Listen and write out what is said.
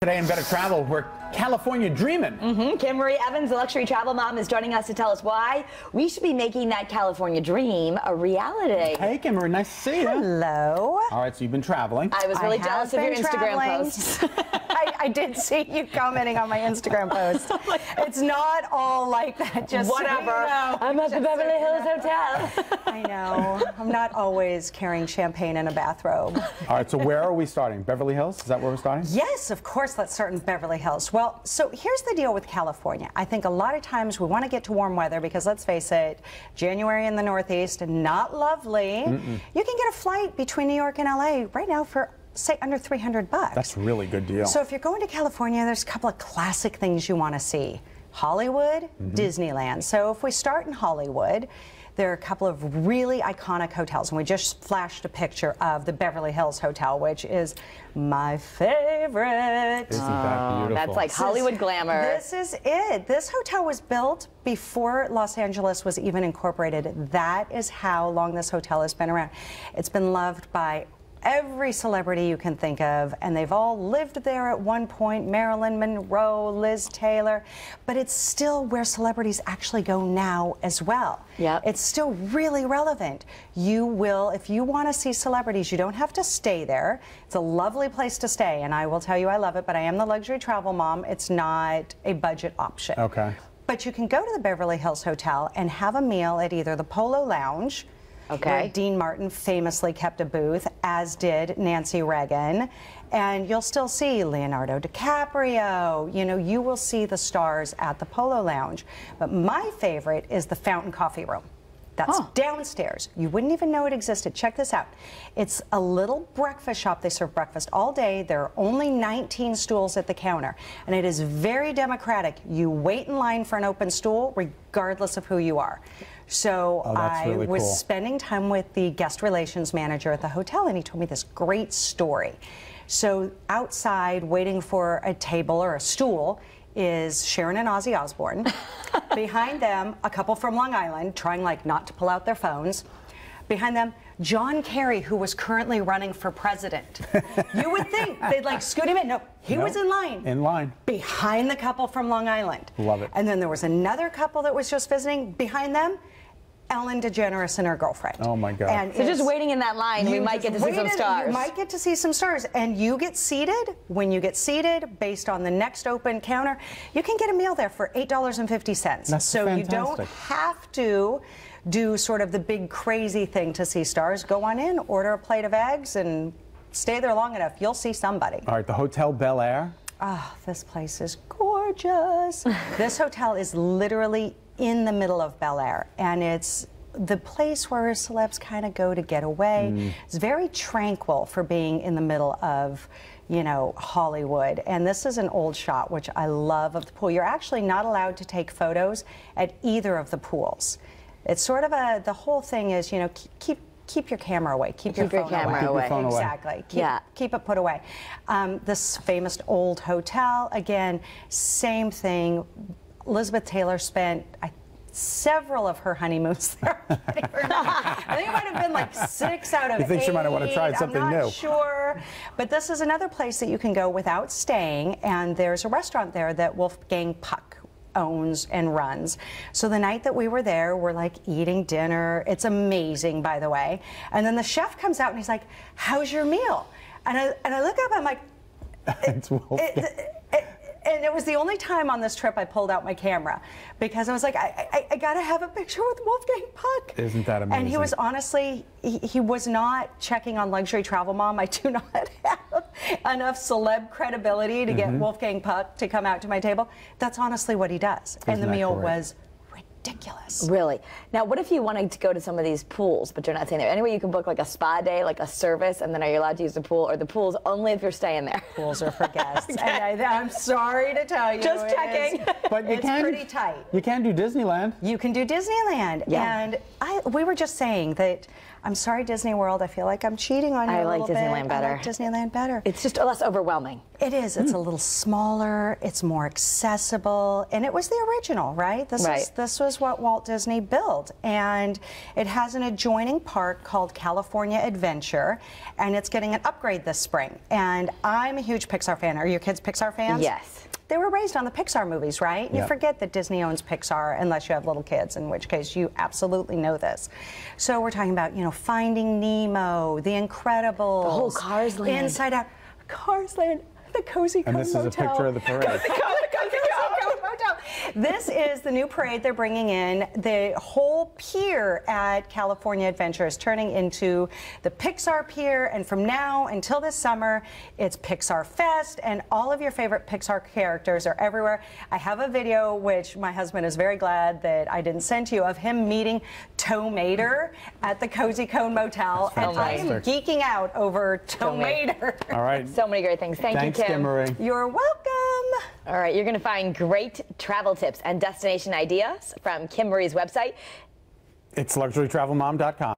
Today in Better Travel, we're California dreaming. Kim Marie Evans, the luxury travel mom, is joining us to tell us why we should be making that California dream a reality. Hey, Kim Marie, nice to see you. Hello. All right, so you've been traveling. I was really jealous of your Instagram posts. I did see you commenting on my Instagram post. It's not all like that, just whatever. So you know. I'm at the Beverly Hills Hotel. I know. I'm not always carrying champagne in a bathrobe. All right, so where are we starting? Beverly Hills? Is that where we're starting? Yes, of course. Let's start in Beverly Hills. Well, so here's the deal with California. I think a lot of times we want to get to warm weather because, let's face it, January in the Northeast, not lovely. You can get a flight between New York and LA right now for, say, under $300. That's a really good deal. So if you're going to California, there's a couple of classic things you want to see. Hollywood, Disneyland. So if we start in Hollywood, there are a couple of really iconic hotels, and we just flashed a picture of the Beverly Hills Hotel, which is my favorite. Isn't that beautiful? That's like Hollywood glamour. This is it. This hotel was built before Los Angeles was even incorporated. That is how long this hotel has been around. It's been loved by every celebrity you can think of, and they've all lived there at one point. Marilyn Monroe, Liz Taylor, but it's still where celebrities actually go now as well. Yep. It's still really relevant. You will, if you want to see celebrities, you don't have to stay there. It's a lovely place to stay, and I will tell you I love it, but I am the luxury travel mom. It's not a budget option. Okay. But you can go to the Beverly Hills Hotel and have a meal at either the Polo Lounge, where Dean Martin famously kept a booth, as did Nancy Reagan. And you'll still see Leonardo DiCaprio. You know, you will see the stars at the Polo Lounge. But my favorite is the Fountain Coffee Room. That's downstairs. You wouldn't even know it existed. Check this out. It's a little breakfast shop. They serve breakfast all day. There are only 19 stools at the counter. And it is very democratic. You wait in line for an open stool regardless of who you are. So I was spending time with the guest relations manager at the hotel, and he told me this great story. So outside, waiting for a table or a stool, is Sharon and Ozzy Osbourne. Behind them, a couple from Long Island, trying like not to pull out their phones. Behind them, John Kerry, who was currently running for president. You would think they'd like scoot him in. No, he was in line. In line. Behind the couple from Long Island. Love it. And then there was another couple that was just visiting. Behind them, Ellen DeGeneres and her girlfriend. Oh my God. And so just waiting in that line, we might get to see some stars. You might get to see some stars. And you get seated. When you get seated, based on the next open counter, you can get a meal there for $8.50. That's so fantastic. You don't have to do sort of the big crazy thing to see stars. Go on in, order a plate of eggs, and stay there long enough. You'll see somebody. All right, the Hotel Bel Air. Oh, this place is gorgeous. This hotel is literally in the middle of Bel Air, and it's the place where celebs kind of go to get away. It's very tranquil for being in the middle of, you know, Hollywood. And this is an old shot, which I love, of the pool. You're actually not allowed to take photos at either of the pools. It's sort of a, the whole thing is, you know, keep your camera away. Keep your phone away. Keep your phone away. Exactly. Keep it put away. This famous old hotel, again, same thing. Elizabeth Taylor spent several of her honeymoons there. I think it might have been like 6 out of 8. You think she might have wanted to try something new? I'm not sure. But this is another place that you can go without staying, and there's a restaurant there that Wolfgang Puck owns and runs. So the night that we were there, we're like eating dinner. It's amazing, by the way. And then the chef comes out and he's like, "How's your meal?" And I look up, I'm like, It's Wolfgang. And it was the only time on this trip I pulled out my camera, because I was like, I gotta have a picture with Wolfgang Puck. Isn't that amazing? And he was honestly, he was not checking on Luxury Travel Mom. I do not have enough celeb credibility to get Wolfgang Puck to come out to my table. That's honestly what he does. And the meal was ridiculous. Really? Now, what if you wanted to go to some of these pools, but you're not staying there? Anyway, you can book like a spa day, like a service, and then are you allowed to use the pool, or the pool's only if you're staying there? Pools are for guests. And I'm sorry to tell you. Just checking. But you it's pretty tight. You can do Disneyland. You can do Disneyland. Yeah. And we were just saying that I'm sorry, Disney World. I feel like I'm cheating on you I a like little Disneyland bit. better. I like Disneyland better. It's just less overwhelming. It is. It's a little smaller. It's more accessible, and it was the original, right? This was what Walt Disney built, and it has an adjoining park called California Adventure, and it's getting an upgrade this spring. And I'm a huge Pixar fan. Are your kids Pixar fans? Yes. They were raised on the Pixar movies, right? Yep. You forget that Disney owns Pixar unless you have little kids, in which case you absolutely know this. So we're talking about, you know, Finding Nemo, The Incredibles, The whole Cars Land. Inside Out, Cars Land, the Cozy Cone And this Motel. is a picture of the parade. This is the new parade they're bringing in. The whole pier at California Adventure is turning into the Pixar Pier, and from now until this summer, it's Pixar Fest, and all of your favorite Pixar characters are everywhere. I have a video, which my husband is very glad that I didn't send to you, of him meeting Tow Mater at the Cozy Cone Motel, and I am geeking out over Tow Mater. All right. So many great things. Thanks, Thanks, you, Kim. Kim Marie. You're welcome. All right, you're going to find great travel tips and destination ideas from Kim Marie's website. It's luxurytravelmom.com.